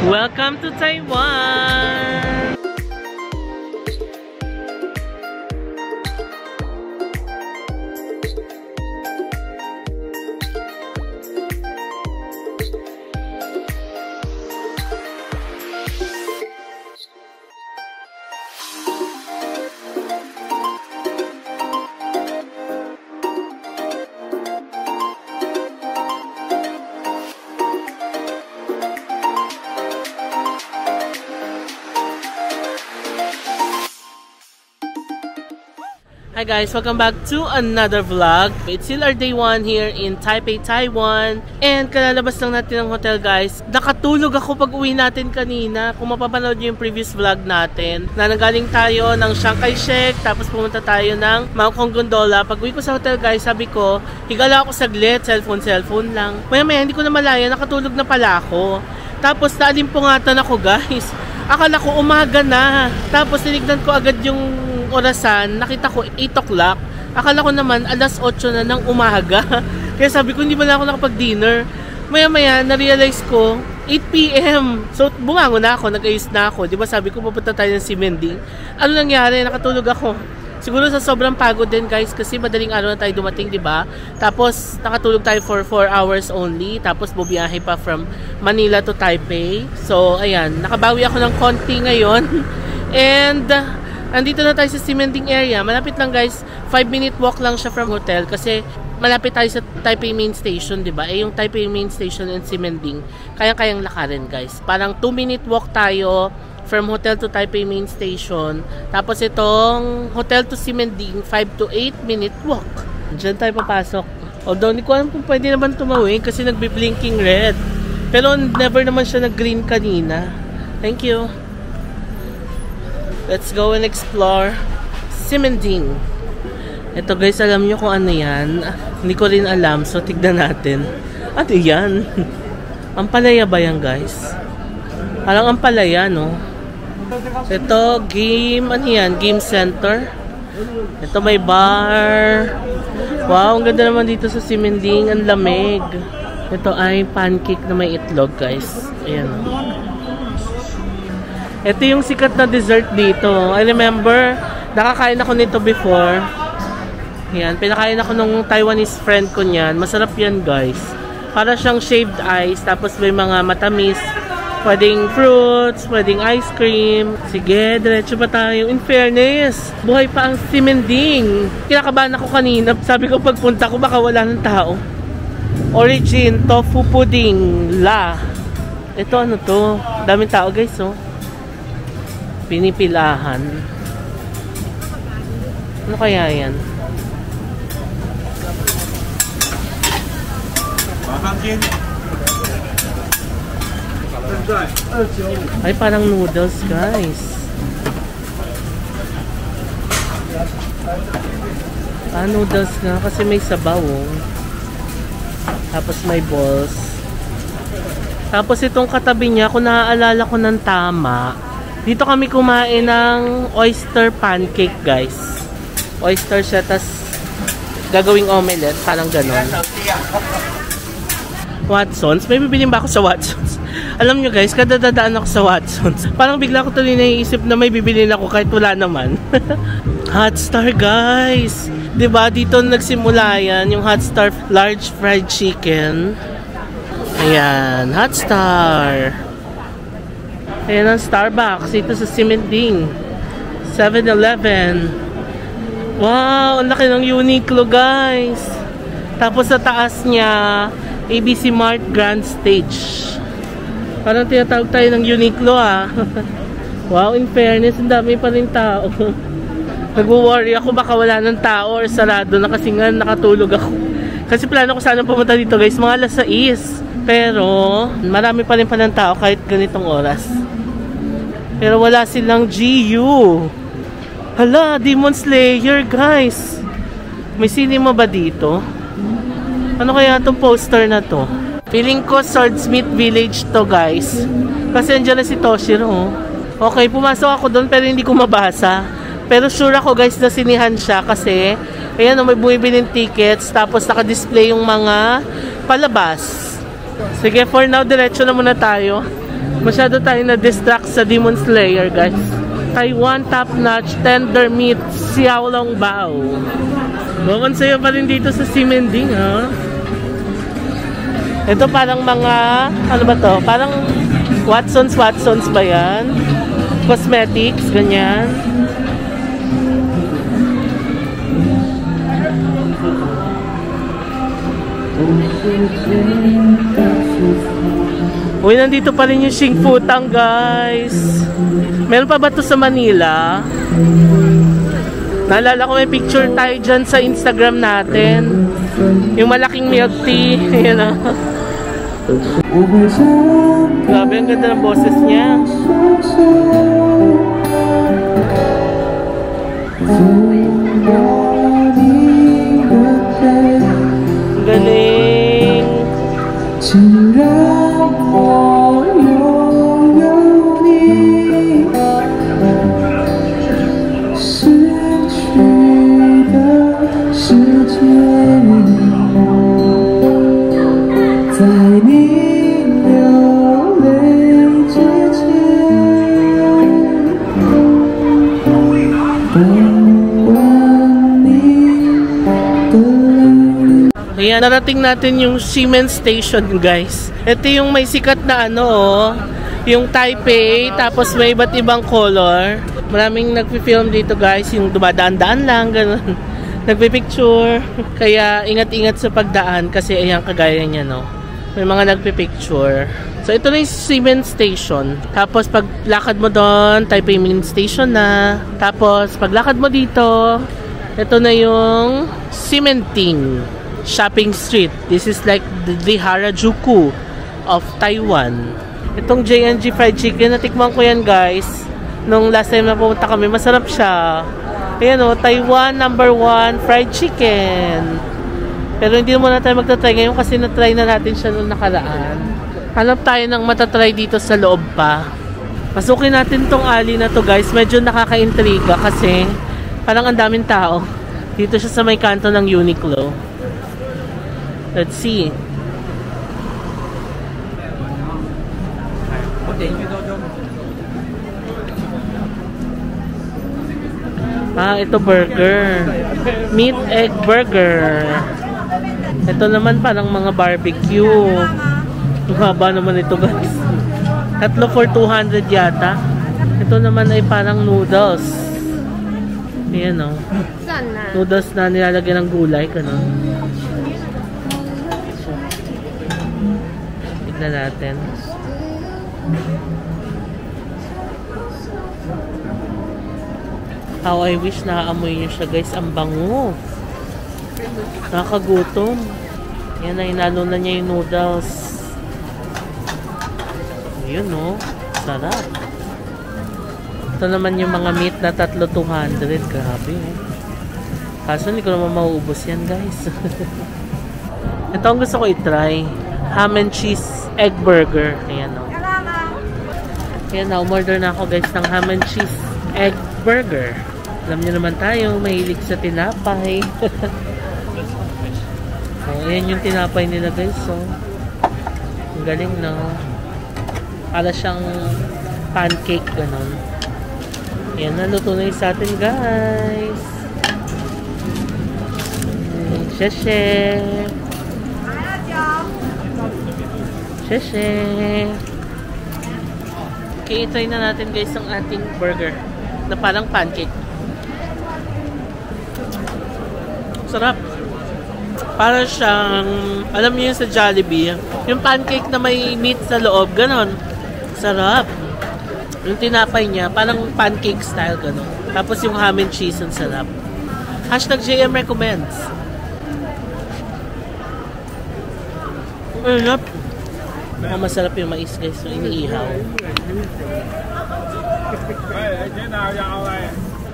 Welcome to Taiwan! Hi guys, welcome back to another vlog. It's still our day 1 here in Taipei, Taiwan. And kalalabas lang natin ng hotel guys. Nakatulog ako pag uwi natin kanina. Kung mapapanood nyo yung previous vlog natin, na nanggaling tayo ng Chiang Kai-shek, tapos pumunta tayo ng Mount Gondola. Pag uwi ko sa hotel guys, sabi ko, higala ako saglit, cellphone lang. Maya hindi ko na malaya, nakatulog na pala ako. Tapos naalimpungatan ako guys. Akala ko umaga na. Tapos tinignan ko agad yung orasan, nakita ko 8 o'clock. Akala ko naman alas 8 na ng umaga. Kaya sabi ko hindi ba na ako nakapag-dinner. Maya na-realize ko 8 PM. So bumangon na ako, nag-ayos na ako. Diba sabi ko pupunta tayo ng Ximending. Ano nangyari? Nakatulog ako. Siguro sa sobrang pagod din guys kasi madaling araw na tayo dumating, diba? Tapos nakatulog tayo for 4 hours only. Tapos bubiyahe pa from Manila to Taipei. So ayan, nakabawi ako ng konti ngayon. And andito na tayo sa Ximending area. Malapit lang guys, 5-minute walk lang siya from hotel kasi malapit tayo sa Taipei Main Station, diba? Eh yung Taipei Main Station and Ximending, kayang-kayang lakarin guys. Parang 2-minute walk tayo from hotel to Taipei Main Station. Tapos itong hotel to Ximending, 5 to 8-minute walk. Diyan tayo papasok. Although hindi ko alam kung pwede naman tumawin kasi nagbi-blinking red. Pero never naman siya nag-green kanina. Thank you. Let's go and explore Ximending. Ito guys, alam nyo kung ano yan? Hindi ko rin alam, so tignan natin. Ano yan? Ampalaya ba yan guys? Parang ampalaya, no? Ito, game, ano yan? Game center. Ito may bar. Wow, ang ganda naman dito sa Ximending. Ang lamig. Ito ay pancake na may itlog guys. Ayan. Ito yung sikat na dessert dito. I remember, nakakain ako nito before. Yan, pinakain ako nung Taiwanese friend ko niyan. Masarap yan guys. Para siyang shaved ice, tapos may mga matamis. Pwedeng fruits, pwedeng ice cream. Sige, diretso pa tayo. In fairness, buhay pa ang Ximending. Kinakabahan ako kanina. Sabi ko pagpunta ko baka wala ng tao. Origin, tofu pudding, la. Ito ano to? Daming tao guys oh. Pinipilahan. Ano kaya yan? Ay, parang noodles guys. Noodles nga kasi may sabaw oh. Tapos may balls. Tapos itong katabi niya, kung naaalala ko ng tama, dito kami kumain ng oyster pancake guys. Oyster siya, tas gagawing omelette, parang ganon. Watsons, may bibilin ba ako sa Watsons? Alam nyo guys, kada dadaan ako sa Watsons, parang bigla ko tuloy naiisip na may bibilin ako kahit wala naman. Hotstar guys, diba dito nagsimula yan, yung Hotstar large fried chicken. Ayan, Hotstar. Ayan ang Starbucks dito sa Ximending. 7-Eleven. Wow, ang laki ng Uniqlo guys. Tapos sa taas niya, ABC Mart Grand Stage. Parang tinatawag tayo ng Uniqlo ah. Wow, in fairness, ang dami pa rin tao. Nag-worry ako baka wala ng tao or sarado na kasi nga nakatulog ako. Kasi plano ko sana pumunta dito guys, mga alas 6. Pero marami pa rin pa ng tao kahit ganitong oras. Pero wala silang GU. Hala, Demon Slayer guys. May cinema ba dito? Ano kaya itong poster na to? Feeling ko Swordsmith Village to guys. Kasi andyan na si Toshiro. Okay, pumasok ako doon pero hindi ko mabasa. Pero sure ako guys na sinihan siya kasi ayan, may bumibili ng tickets tapos naka-display yung mga palabas. Sige, for now diretso na muna tayo. Masyado tayo na-distract sa Demon Slayer, guys. Taiwan top-notch tender meat xiaolong bao. Bawang sayo pa rin dito sa Ximending, ha? Ito parang mga, ano ba to? Parang Watsons ba yan? Cosmetics, ganyan. Uy, nandito pa rin yung Xing Futang, guys. Meron pa ba ito sa Manila? Naalala ko may picture tayo dyan sa Instagram natin. Yung malaking milk tea. Ayan o. Grabe, ang ganda ng boses niya. Galing. Ayan, narating natin yung Ximen Station, guys. Ito yung may sikat na ano, oh, yung Taipei, tapos may iba't ibang color. Maraming nagpi-film dito, guys, yung dumadaan-daan lang, ganun. Nagpi-picture. Kaya ingat-ingat sa pagdaan kasi ayan, kagaya niya, no. May mga nagpi-picture. So ito na yung Ximen Station. Tapos pag lakad mo doon, Taipei Main Station na. Tapos pag lakad mo dito, ito na yung Ximending Shopping Street. This is like the Harajuku of Taiwan. Itong J&G Fried Chicken, natikman ko yan, guys. Nung last time na pumunta kami, masarap siya. Ayan o, Taiwan #1 fried chicken. Pero hindi muna tayo magta-try ngayon kasi na-try na natin siya nung nakaraan. Hanap tayo ng matatry dito sa loob pa. Pasukin natin tong alley na to, guys. Medyo nakaka-intriga kasi parang ang daming tao. Dito siya sa may kanto ng Uniqlo. Let's see. Ah, ito burger. Meat egg burger. Ito naman parang mga barbecue. Ang haba naman ito, guys. Tatlo for 200 yata. Ito naman ay parang noodles. Ayan o. Noodles na nilalagyan ng gulay. Ganun. Tignan natin. How I wish nakaamoy nyo siya, guys. Ang bango. Nakagutom. Yan na, inalo na niya yung noodles. Yun, no? Sarap. Ito naman yung mga meat na tatlo 200. Grabe, eh. Kaso hindi ko naman mauubos yan, guys. Ito ang gusto ko i-try. Ham and cheese egg burger. Ayan, no? Ayan na, umorder na ako, guys, ng ham and cheese egg burger. Alam niyo naman tayo, mahilig sa tinapay. Oh, ayan yung tinapay nila, guys. So, ang galing, no? Para siyang pancake, ganon. Ayan, naluto na yung sa atin, guys. Sheshe. Sheshe. Okay, try na natin, guys, ang ating burger na parang pancake. Sarap. Para siyang, alam niyo yung sa Jollibee, yung pancake na may meat sa loob, ganon. Sarap. Yung tinapay niya, parang pancake style, ganon. Tapos yung ham and cheese, ang sarap. #JM recommends. Sarap. Oh, masarap yung mais, guys. So, iniihaw.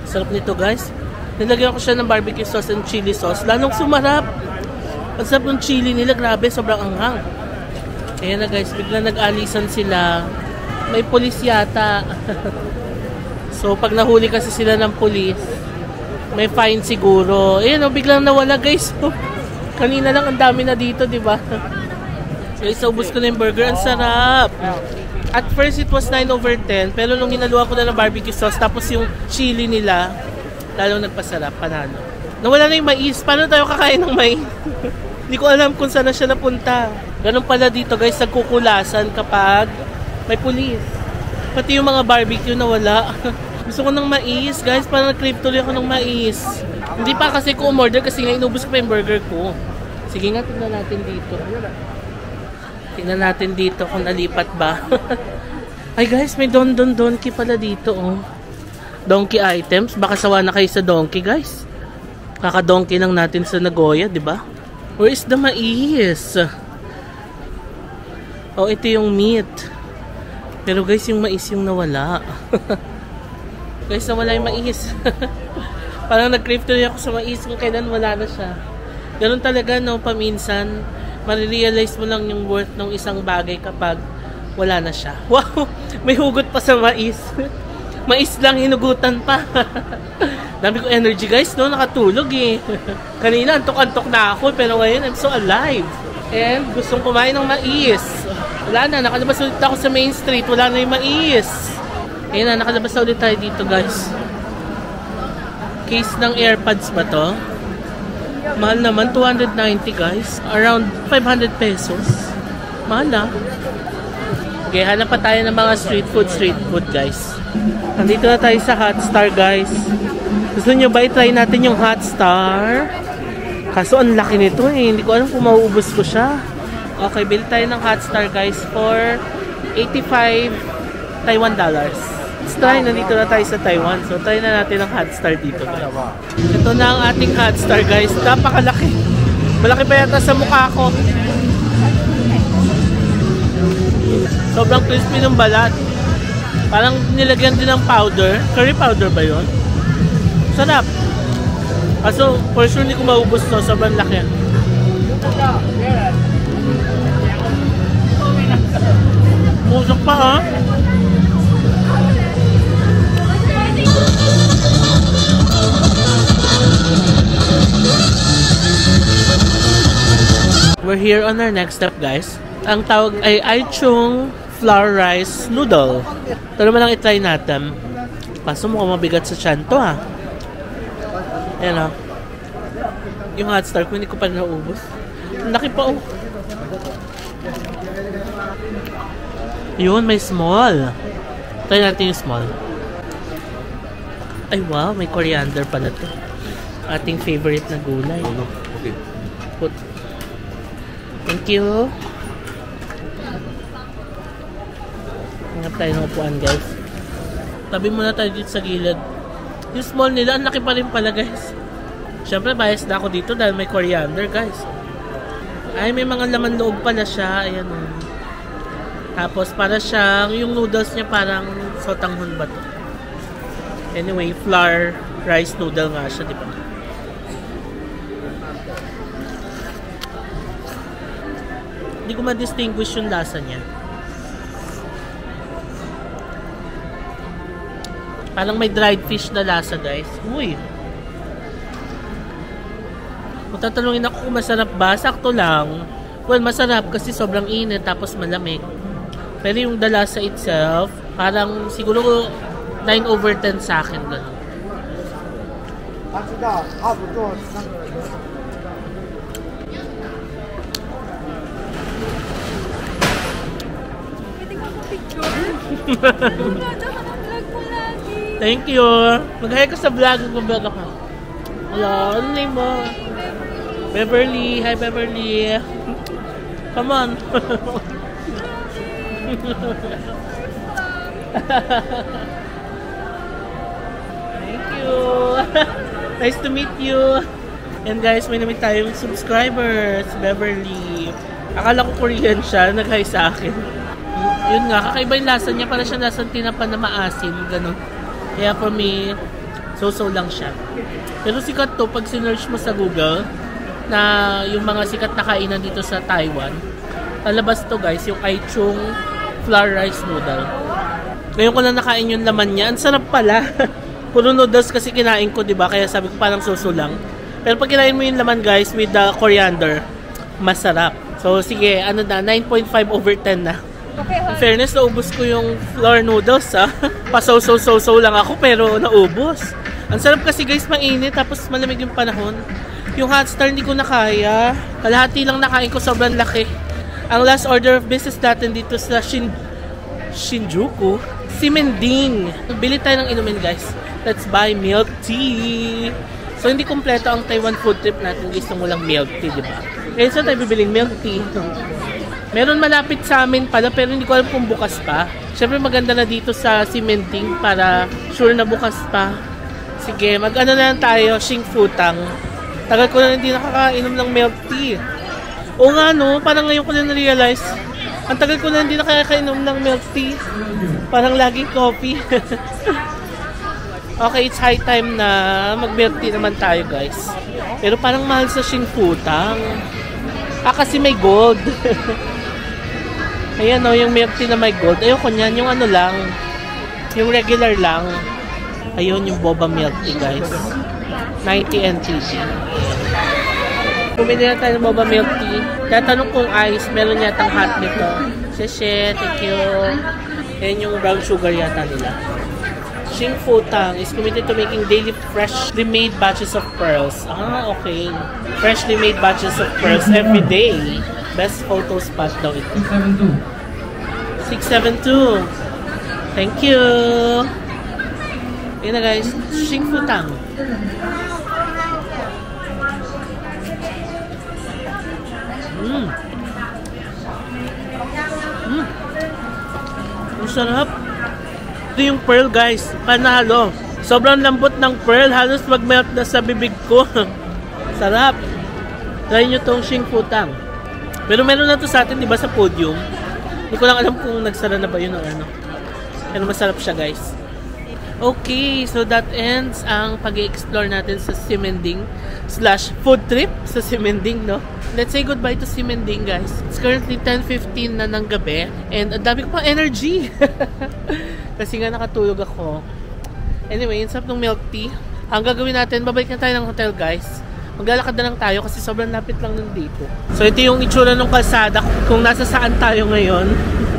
Sarap nito, guys. Nilagyan ko siya ng barbecue sauce and chili sauce. Lalong sumarap. Ang sarap ng chili nila. Grabe, sobrang anghang. Ayan na, guys. Biglang nag-alisan sila. May pulis yata. So, pag nahuli kasi sila ng pulis, may fine siguro. Ayan, oh, biglang nawala, guys. Kanina lang ang dami na dito, di ba? Guys, ubos ko na yung burger. Ang sarap. At first, it was 9/10. Pero nung hinaluan ko na ng barbecue sauce, tapos yung chili nila, lalong nagpasarap, panalo. Nawala na yung mais. Paano tayo kakain ng mais? Hindi ko alam kung saan na siya napunta. Ganun pala dito guys, nagkukulasan kapag may pulis. Pati yung mga barbecue nawala. Gusto ko ng mais, guys. Parang nag-crave tuloy ako ng mais. Hindi pa kasi ko umorder kasi nga inubos ko pa yung burger ko. Sige nga, tignan natin dito. Tignan natin dito kung nalipat ba. Ay guys, may donkey pala dito, oh. Donkey items. Baka sawa na kayo sa donkey, guys. Kaka-donkey lang natin sa Nagoya, di ba? Where is the mais? Oh, ito yung meat. Pero guys, yung mais yung nawala. Guys, nawala yung mais. Parang nag-crave tuloy ako sa mais kung kailan wala na siya. Ganun talaga, no, paminsan. Marirealize mo lang yung worth ng isang bagay kapag wala na siya. Wow! May hugot pa sa mais. Mais lang, hinugutan pa. Dami ko energy guys, no? Nakatulog eh. Kanina, antok-antok na ako. Pero ngayon, I'm so alive. And gustong kumain ng mais. Wala na, nakalabas ulit ako sa Main Street. Wala na yung mais. Ayun na, nakalabas na ulit tayo dito guys. Case ng AirPods ba to? Mahal naman, 290 guys. Around 500 pesos. Mahal na. Okay, hanap pa tayo ng mga street food guys. Nandito na tayo sa Hotstar guys. Gusto nyo ba i-try natin yung Hotstar? Kaso ang laki nito eh. Hindi ko alam kung mauubos ko siya. Okay, bili tayo ng Hotstar guys for 85 Taiwan dollars. Let's try. Nandito na tayo sa Taiwan. So, try na natin ang Hotstar dito guys. Ito na ang ating Hotstar guys. Napakalaki. Malaki pa yata sa mukha ko. Sobrang crispy ng balat. Parang nilagyan din ng powder. Curry powder ba yun? Sarap. Kaso, for sure hindi ko maubos to. Sobrang laki. Musok pa ha? We're here on our next step guys. Ang tawag ay Aichung flour rice noodle. Ito naman lang i-try natin. Kaso mukhang mabigat sa tiyan to ha. Ayan o. Yung Hotstar ko hindi ko pa naubos. Ang laki pa oh. Yun, may small. Try natin yung small. Ay wow, may coriander pala to. Ating favorite na gulay. Okay. Put. Thank you. Hanap tayo ng upuan guys. Tabi muna tayo dito sa gilid. Yung small nila, ang laki pa rin pala guys. Siyempre bias na ako dito dahil may coriander guys. Ay, may mga laman loob pala siya. Ayan o. Tapos para siyang, yung noodles niya parang sotanghon ba to? Anyway, flour rice noodle nga siya, diba? Hindi ko ma-distinguish yung lasa niya. Parang may dried fish na lasa guys. Uy! Kung tatanungin ako kung masarap ba, sakto lang. Well, masarap kasi sobrang init tapos malamig. Pero yung the lasa itself, parang siguro 9/10 sa akin. Ganun. Thank you. Mag-hi ka sa vlog. Mag-vlog ako. Hello, ano name mo? Beverly. Hi, Beverly. Come on. Thank you. Nice to meet you. And guys, may namit tayong subscribers. Beverly. Akala ko Korean siya. Nag-hi sa akin. Yun nga, kakaiba yung lasa niya. Para siya lasang tinapan na maasim. Ganun. Kaya for me, so-so lang siya. Pero sikat to, pag sinearch mo sa Google, na yung mga sikat na kainan dito sa Taiwan, talabas to guys, yung Aichung flour rice noodle. Ngayon ko lang nakain yung laman niya. Ang sarap pala. Puro noodles kasi kinain ko, diba? Kaya sabi ko parang so-so lang. Pero pag kinain mo yung laman guys, with the coriander, masarap. So sige, ano na, 9.5/10 na. In fairness, naubos ko yung flour noodles, ha. Pa-so lang ako, pero naubos. Ang sarap kasi guys, mainit, tapos malamig yung panahon. Yung hot star, hindi ko na kaya. Kalahati lang nakain ko, sobrang laki. Ang last order of business natin dito sa Shinjuku, Simending. Bili tayo ng inumin guys. Let's buy milk tea. So, hindi kompleto ang Taiwan food trip natin guys nang walang milk tea, di ba? Ngayon saan tayo bibiling milk tea? Meron malapit sa amin pala, pero hindi ko alam kung bukas pa. Siyempre maganda na dito sa Simending para sure na bukas pa. Sige, mag-ano na lang tayo, Xing Futang. Tagal ko na hindi nakakainom ng milk tea. Oo nga no, parang ngayon ko na na-realize. Ang tagal ko na hindi nakakainom ng milk tea. Parang laging coffee. Okay, it's high time na mag-milk tea naman tayo guys. Pero parang mahal sa Xing Futang. Kasi may gold. Ayan o, yung milk tea na may gold. Ayoko niyan, yung ano lang. Yung regular lang. Ayun, yung boba milk tea guys. 90 NTG. Pumili na tayo ng boba milk tea. Tatanong kung ice, meron yatang hot nito. Sheshe, thank you. Ayan yung brown sugar yata nila. Xing Futang is committed to making daily freshly made batches of pearls. Okay. Freshly made batches of pearls every day. Best photo spot daw ito. 672. Thank you. Yun na guys. Xing Futang. Ang sarap. Ito yung pearl guys. Panalo. Sobrang lambot ng pearl. Halos mag-melt na sa bibig ko. Sarap. Try nyo tong Xing Futang. Pero meron na to sa atin, di ba, sa podium. Hindi ko lang alam kung nagsara na ba yun o ano. Pero masarap siya guys. Okay, so that ends ang pag-i-explore natin sa Simending / food trip sa Simending, no? Let's say goodbye to Simending, guys. It's currently 10:15 na ng gabi and ang dami ko pang energy. Kasi nga nakatulog ako. Anyway, yung sarap ng milk tea. Ang gagawin natin, babalik na tayo ng hotel, guys. Maglalakad na lang tayo kasi sobrang lapit lang nun dito. So, ito yung itsura ng kalsada kung nasa saan tayo ngayon.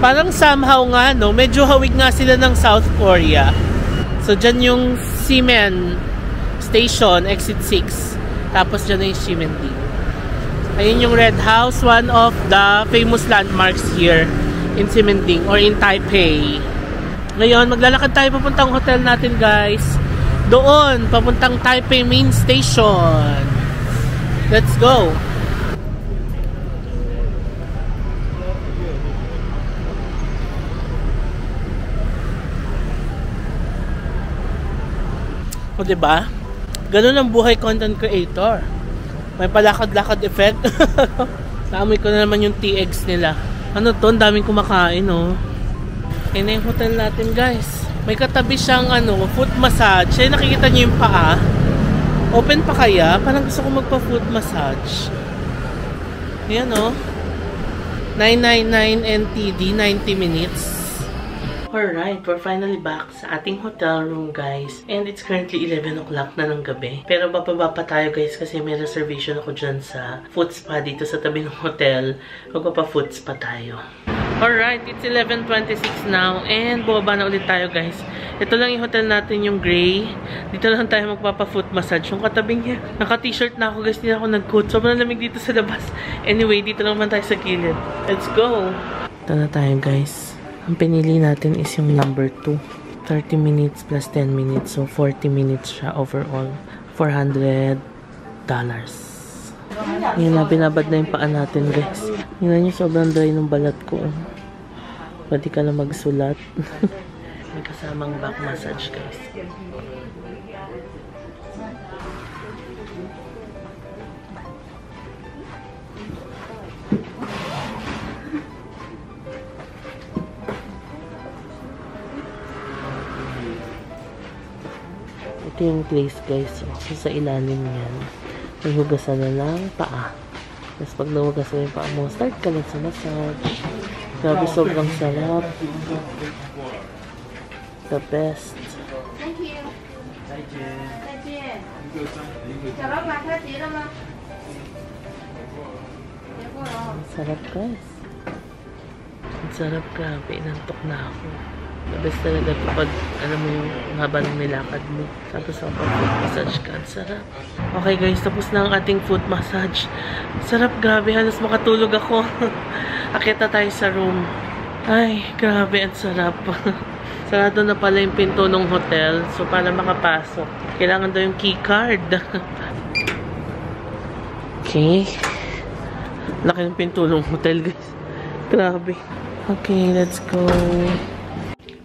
Parang somehow nga, no? Medyo hawig nga sila ng South Korea. So, dyan yung Simen Station, Exit 6. Tapos dyan na yung Simending. Ayun yung Red House, one of the famous landmarks here in Simending or in Taipei. Ngayon, maglalakad tayo papuntang hotel natin, guys. Doon, papuntang Taipei Main Station. Let's go! O, diba? Ganun ang buhay content creator. May palakad-lakad effect. Naamoy ko na naman yung TX nila. Ano to? Ang daming kumakain, oh. Yan na yung hotel natin, guys. May katabi siyang, foot massage. Ay, nakikita niyo yung paa. Open pa kaya? Parang gusto ko magpa-foot massage. Yan, oh. 999 NTD, 90 minutes. Alright, we're finally back sa ating hotel room, guys. And it's currently 11 o'clock na ng gabi. Pero bababa pa tayo, guys, kasi may reservation ako dyan sa foot spa dito sa tabi ng hotel. Magpapa-foot spa tayo. Alright, it's 11:26 now. And bumaba na ulit tayo, guys. Ito lang yung hotel natin, yung gray. Dito lang tayo magpapa-foot massage. Yung katabing niya. Naka-t-shirt na ako, guys. Hindi ako nag-coat. Sobrang lamig dito sa labas. Anyway, dito naman tayo sa gilid. Let's go! Ito na tayo, guys. Ang pinili natin is yung number 2. 30 minutes plus 10 minutes. So, 40 minutes siya overall. $400. Yan na, binabad na yung paa natin, guys. Yan nyo, sobrang dry ng balat ko. Pwede ka na magsulat. May kasamang back massage, guys. Ito yung place, guys. So, sa ilalim yan. May hugasan na lang paa. Tapos pag nahugasan yung paa mo, start ka lang sa massage. Grabe, sobrang sarap. The best. Thank you. Sarap, guys. Ang sarap. Grabe, inantok na ako. The best talaga kapag, alam mo yung haba ng nilakad mo. Tapos ako foot massage ka. Ang sarap. Okay guys, tapos na ang ating foot massage. Sarap, grabe. Halos makatulog ako. Akit na tayo sa room. Ay, grabe. Ang sarap. Sarado na pala yung pinto ng hotel. So, para makapasok, kailangan daw yung key card. Okay. Laki ng pinto ng hotel, guys. Grabe. Okay, let's go.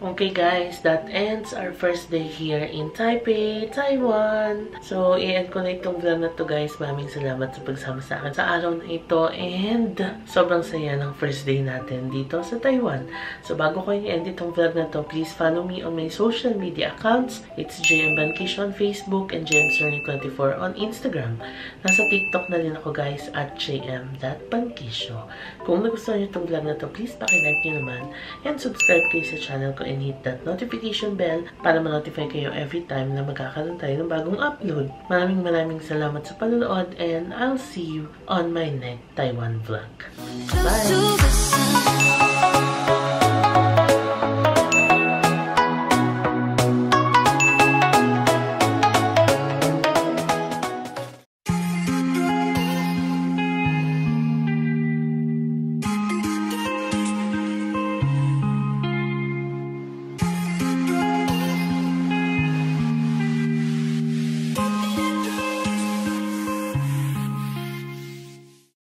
Okay guys, that ends our first day here in Taipei, Taiwan. So, i-end ko na itong vlog na to guys. Maraming salamat sa pagsama sa akin sa araw na ito. And sobrang saya ng first day natin dito sa Taiwan. So, bago ko i-end itong vlog na to, please follow me on my social media accounts. It's JM Bankisho on Facebook and JMCerny24 on Instagram. Nasa TikTok na din ako guys at jm.bankisho. Kung nagustuhan nyo itong vlog na to, please pakilike nyo naman and subscribe kayo sa channel ko and hit that notification bell para ma-notify kayo every time na magkakaroon tayo ng bagong upload. Maraming salamat sa panonood and I'll see you on my next Taiwan vlog. Bye!